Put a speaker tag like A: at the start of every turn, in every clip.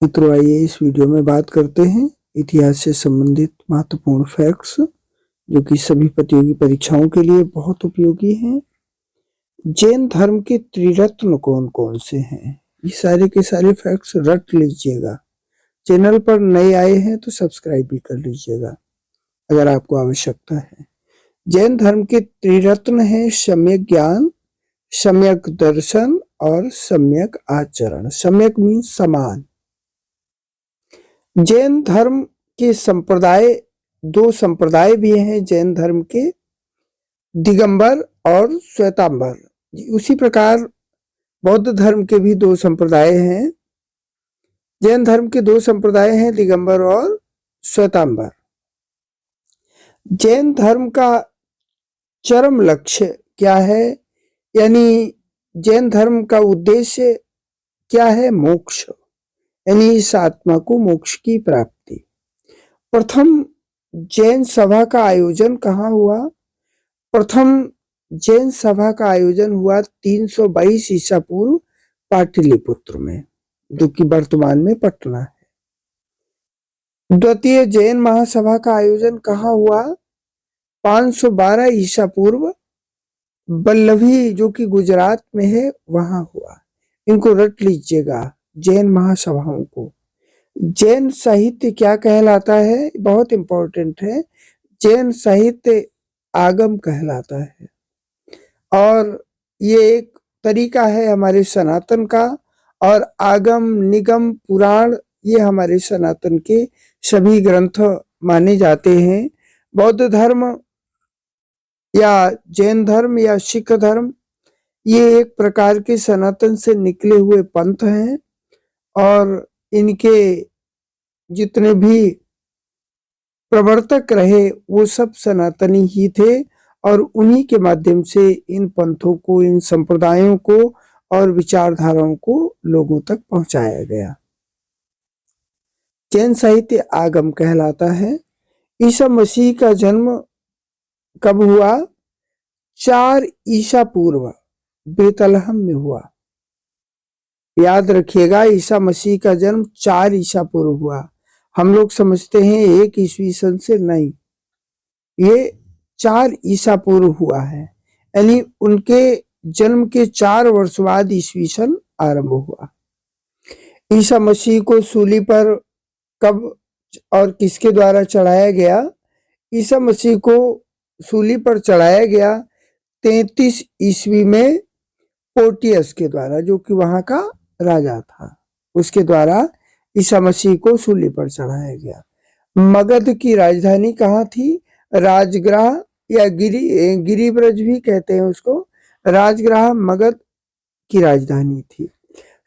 A: मित्रों, आइए इस वीडियो में बात करते हैं इतिहास से संबंधित महत्वपूर्ण फैक्ट्स जो कि सभी प्रतियोगी परीक्षाओं के लिए बहुत उपयोगी हैं। जैन धर्म के त्रिरत्न कौन कौन से हैं? ये सारे के सारे फैक्ट्स रट लीजिएगा। चैनल पर नए आए हैं तो सब्सक्राइब भी कर लीजिएगा अगर आपको आवश्यकता है। जैन धर्म के त्रिरत्न हैं सम्यक ज्ञान, सम्यक दर्शन और सम्यक आचरण। सम्यक मीन्स समान। जैन धर्म के दो संप्रदाय भी हैं जैन धर्म के, दिगंबर और श्वेतांबर। उसी प्रकार बौद्ध धर्म के भी दो संप्रदाय हैं। जैन धर्म के दो संप्रदाय हैं, दिगंबर और श्वेतांबर। जैन धर्म का चरम लक्ष्य क्या है, यानी जैन धर्म का उद्देश्य क्या है? मोक्ष, यानी इस आत्मा को मोक्ष की प्राप्ति। प्रथम जैन सभा का आयोजन कहाँ हुआ? प्रथम जैन सभा का आयोजन हुआ 322 ईसा पूर्व पाटलिपुत्र में, जो कि वर्तमान में पटना है। द्वितीय जैन महासभा का आयोजन कहाँ हुआ? 512 ईसा पूर्व वल्लभी, जो कि गुजरात में है, वहां हुआ। इनको रट लीजिएगा, जैन महासभाओं को। जैन साहित्य क्या कहलाता है? बहुत इंपॉर्टेंट है। जैन साहित्य आगम कहलाता है और ये एक तरीका है हमारे सनातन का। और आगम, निगम, पुराण ये हमारे सनातन के सभी ग्रंथ माने जाते हैं। बौद्ध धर्म या जैन धर्म या सिख धर्म ये एक प्रकार के सनातन से निकले हुए पंथ हैं और इनके जितने भी प्रवर्तक रहे वो सब सनातनी ही थे और उन्हीं के माध्यम से इन पंथों को, इन संप्रदायों को और विचारधाराओं को लोगों तक पहुंचाया गया। जैन साहित्य आगम कहलाता है। ईसा मसीह का जन्म कब हुआ? 4 ईसा पूर्व बेतलहम में हुआ। याद रखिएगा, ईसा मसीह का जन्म 4 ईसा पूर्व हुआ। हम लोग समझते हैं 1 ईस्वी सन से, नहीं, ये 4 ईसा पूर्व हुआ है, यानी उनके जन्म के 4 वर्ष बाद ईस्वी सन आरंभ हुआ। ईसा मसीह को सूली पर कब और किसके द्वारा चढ़ाया गया? ईसा मसीह को सूली पर चढ़ाया गया 33 ईस्वी में पोर्टियस के द्वारा, जो कि वहां का राजा था। उसके द्वारा ईसा मसीह को सूली पर चढ़ाया गया। मगध की राजधानी कहाँ थी? राजगृह या गिरिब्रज भी कहते हैं उसको। राजगृह मगध की राजधानी थी।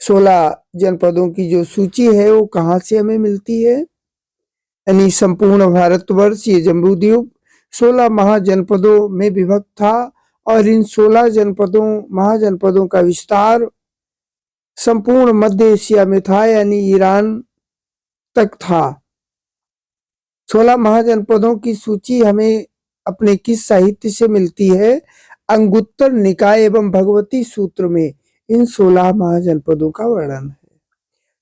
A: 16 जनपदों की जो सूची है वो कहाँ से हमें मिलती है? यानी संपूर्ण भारतवर्ष, ये जम्बूद्वीप 16 महाजनपदों में विभक्त था और इन 16 महाजनपदों का विस्तार संपूर्ण मध्य एशिया में था, यानी ईरान तक था। 16 महाजनपदों की सूची हमें अपने किस साहित्य से मिलती है? अंगुत्तर निकाय एवं भगवती सूत्र में इन 16 महाजनपदों का वर्णन है।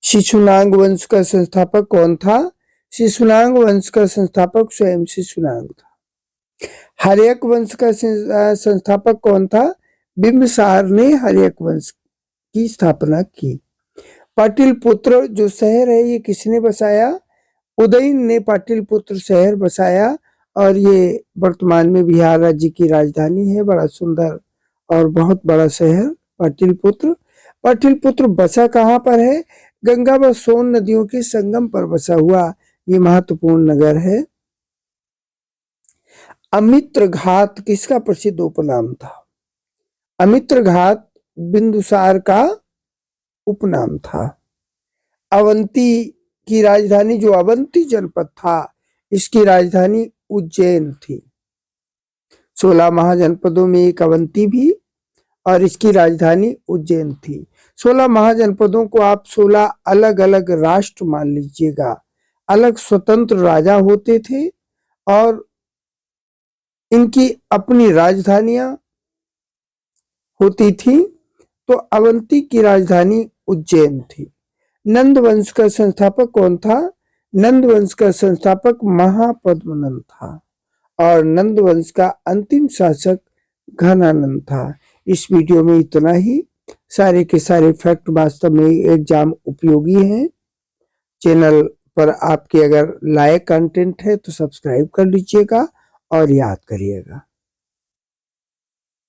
A: शिशुनाग वंश का संस्थापक कौन था? शिशुनाग वंश का संस्थापक स्वयं शिशुनाग था। हर्यक वंश का संस्थापक कौन था? बिंबिसार ने हर्यक वंश की स्थापना की। पाटलिपुत्र जो शहर है ये किसने बसाया? उदयन ने पाटलिपुत्र शहर बसाया और ये वर्तमान में बिहार राज्य की राजधानी है। बड़ा सुंदर और बहुत बड़ा शहर पाटलिपुत्र। पाटलिपुत्र बसा कहाँ पर है? गंगा व सोन नदियों के संगम पर बसा हुआ ये महत्वपूर्ण नगर है। अमित्र घात किसका प्रसिद्ध उपनाम था? अमित्र घात बिंदुसार का उपनाम था। अवंती की राजधानी, जो अवंती जनपद था, इसकी राजधानी उज्जैन थी। 16 महाजनपदों में एक अवंती भी और इसकी राजधानी उज्जैन थी। 16 महाजनपदों को आप 16 अलग अलग राष्ट्र मान लीजिएगा। अलग स्वतंत्र राजा होते थे और इनकी अपनी राजधानियां होती थी। तो अवंती की राजधानी उज्जैन थी। नंद वंश का संस्थापक कौन था? नंद वंश का संस्थापक महापद्मनंद था और नंद वंश का अंतिम शासक घनानंद था। इस वीडियो में इतना ही। सारे के सारे फैक्ट वास्तव में एग्जाम उपयोगी हैं। चैनल पर आपके अगर लायक कंटेंट है तो सब्सक्राइब कर लीजिएगा और याद करिएगा।